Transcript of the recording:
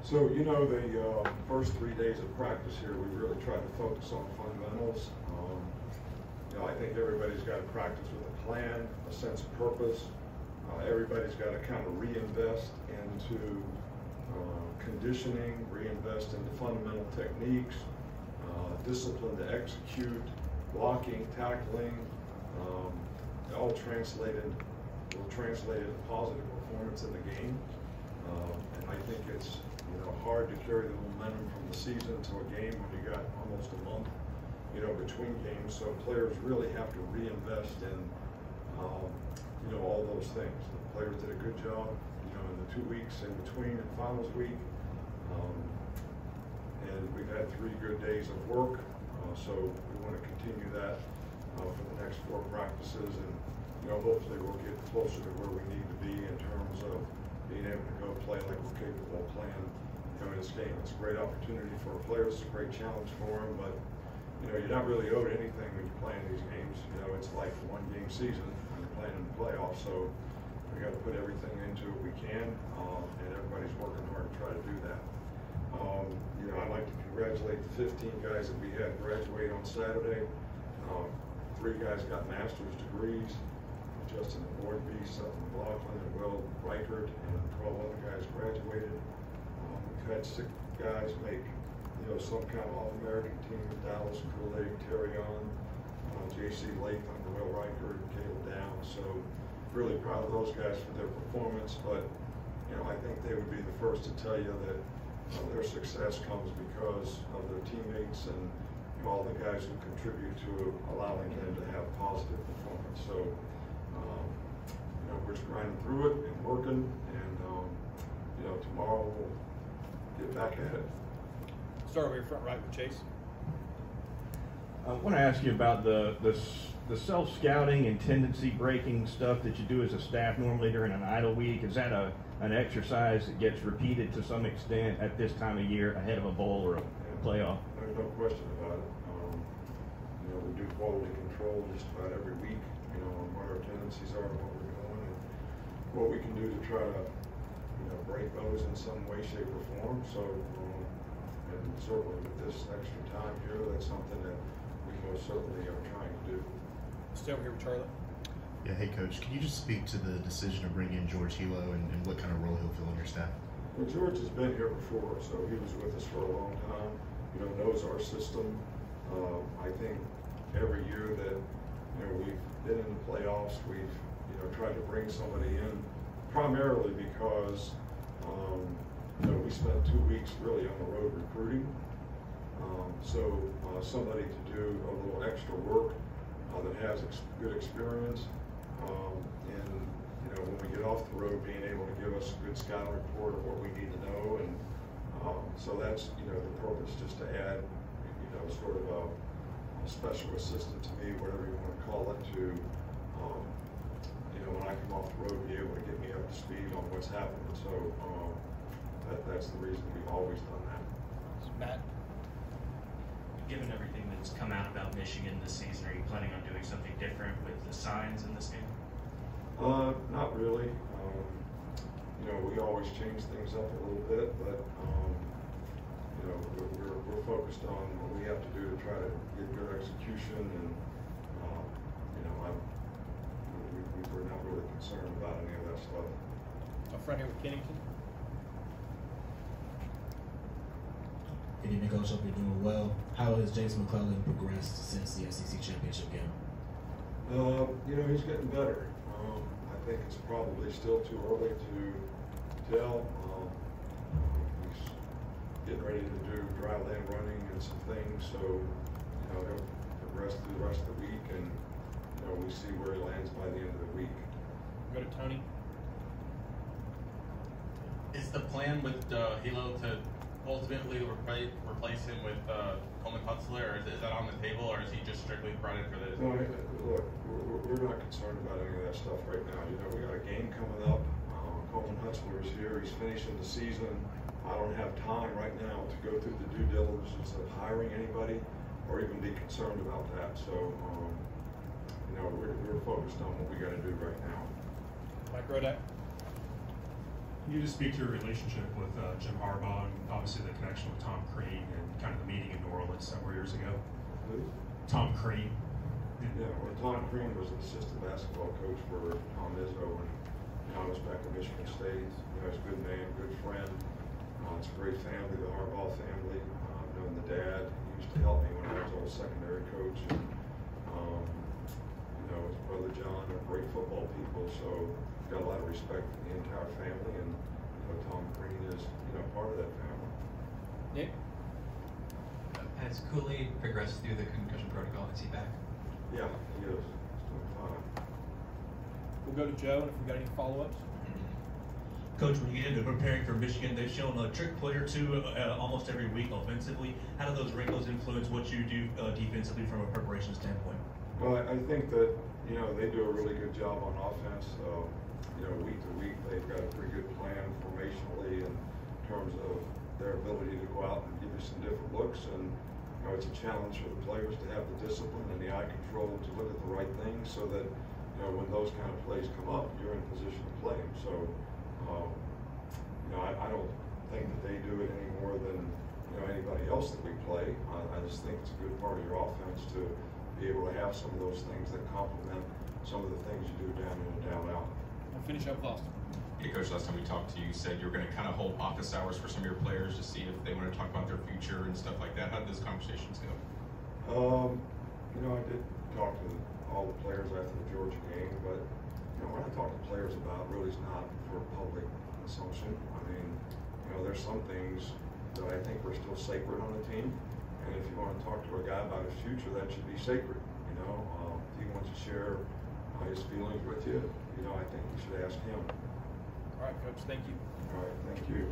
So, you know, the first 3 days of practice here, we really tried to focus on fundamentals. You know, I think everybody's got to practice with a plan, a sense of purpose. Everybody's got to kind of reinvest into conditioning, reinvest into fundamental techniques, discipline to execute, blocking, tackling, all will translate into positive performance in the game. And I think it's hard to carry the momentum from the season to a game when you got almost a month between games. So players really have to reinvest in all those things. The players did a good job in the 2 weeks in between and finals week. And we've had 3 good days of work. So we want to continue that for the next 4 practices, and hopefully we'll get closer to where we need to be in terms of being able to go play like we're capable of playing in this game. It's a great opportunity for our players, it's a great challenge for them, but you're not really owed anything when you're playing these games. It's like a 1-game season when you're playing in the playoffs, so we got to put everything into it we can, and everybody's working hard to try to do that. I'd like to congratulate the 15 guys that we had graduate on Saturday. 3 guys got master's degrees. Justin Wardby, Seth McLaughlin, and Will Reichert, and 12 other guys graduated. We've had 6 guys make some kind of All-American team: Dallas, Koolaid, Terry on, J.C. Latham, Will Reichert, and Caleb Downs. So really proud of those guys for their performance, but I think they would be the first to tell you that their success comes because of their teammates and all the guys who contribute to allowing them to have positive performance. So we're just grinding through it and working, and tomorrow we'll get back at it. Start over your front right with Chase. I want to ask you about the self-scouting and tendency breaking stuff that you do as a staff normally during an idle week. Is that an exercise that gets repeated to some extent at this time of year ahead of a bowl or a playoff? There's no question about it. We do quality control just about every week, on what our tendencies are and what we're doing and what we can do to try to, break those in some way, shape, or form. So, and certainly with this extra time here, that's something that we most certainly are trying to do. Stay over here with Charlie. Yeah, hey Coach, can you just speak to the decision to bring in George Hilo and what kind of role he'll fill in your staff? Well, George has been here before, so he was with us for a long time, knows our system. I think every year that we've been in the playoffs, we've tried to bring somebody in primarily because we spent 2 weeks really on the road recruiting. So somebody to do a little extra work that has good experience, and when we get off the road, being able to give us a good scouting report of what we need to know, and so that's the purpose, just to add sort of a special assistant to me, whatever you want to call it, to when I come off the road, be able to get me up to speed on what's happening. So that's the reason we've always done that. Matt? Given everything that's come out about Michigan this season, are you planning on doing something different with the signs in this game? Not really. We always change things up a little bit, but we're focused on what we have to do to try to get good execution, and we're not really concerned about any of that stuff. Up front here with Kennington. Good evening, Coach. Hope you're doing well. How has James McClellan progressed since the SEC championship game? He's getting better. I think it's probably still too early to tell. He's getting ready to do dry land running and some things, so he'll progress through the rest of the week, and we see where he lands by the end of the week. Go to Tony. Is the plan with Hilo to ultimately replace him with Coleman Huxley, or is that on the table, or is he just strictly brought in for this? No, look, we're not concerned about any of that stuff right now. We got a game coming up. Coleman Huxley is here. He's finishing the season. I don't have time right now to go through the due diligence of hiring anybody or even be concerned about that. So, we're focused on what we got to do right now. Mike Rodak. Can you just speak to your relationship with Jim Harbaugh and obviously the connection with Tom Crean and kind of the meeting in New Orleans several years ago. Who? Tom Crean. Yeah, well, Tom Crean was an assistant basketball coach for Tom Izzo when I was back at Michigan State. You know, he's a good man, good friend. It's a great family, the Harbaugh family. I've known the dad. He used to help me when I was old secondary coach. And, you know, his brother John, they're great football people, so got a lot of respect for the entire family. And, you know, Tom Crean is, you know, part of that family. Nick? Has Koolaid progressed through the concussion protocol? Is he back? Yeah, he is. He's doing fine. We'll go to Joe, and if we got any follow-ups. Coach, when you get into preparing for Michigan, they've shown a trick play or two almost every week offensively. How do those wrinkles influence what you do defensively from a preparation standpoint? Well, I think that, you know, they do a really good job on offense. You know, week to week, they've got a pretty good plan formationally in terms of their ability to go out and give you some different looks. And, you know, it's a challenge for the players to have the discipline and the eye control to look at the right things so that, you know, when those kind of plays come up, you're in position to play them. So, you know, I don't think that they do it any more than, you know, anybody else that we play. I just think it's a good part of your offense to be able to have some of those things that complement some of the things you do down in and down out. We'll finish up with Austin. Hey, Coach, last time we talked to you, you said you were going to kind of hold office hours for some of your players to see if they want to talk about their future and stuff like that. How did those conversations go? You know, I did talk to all the players after the Georgia game, but, you know, what I talk to players about really is not for public consumption. I mean, you know, there's some things that I think are still sacred on the team, and if you want to talk to a guy about his future, that should be sacred. You know, if he wants to share his feelings with you, you know, I think you should ask him. All right, Coach, thank you. All right, thank you.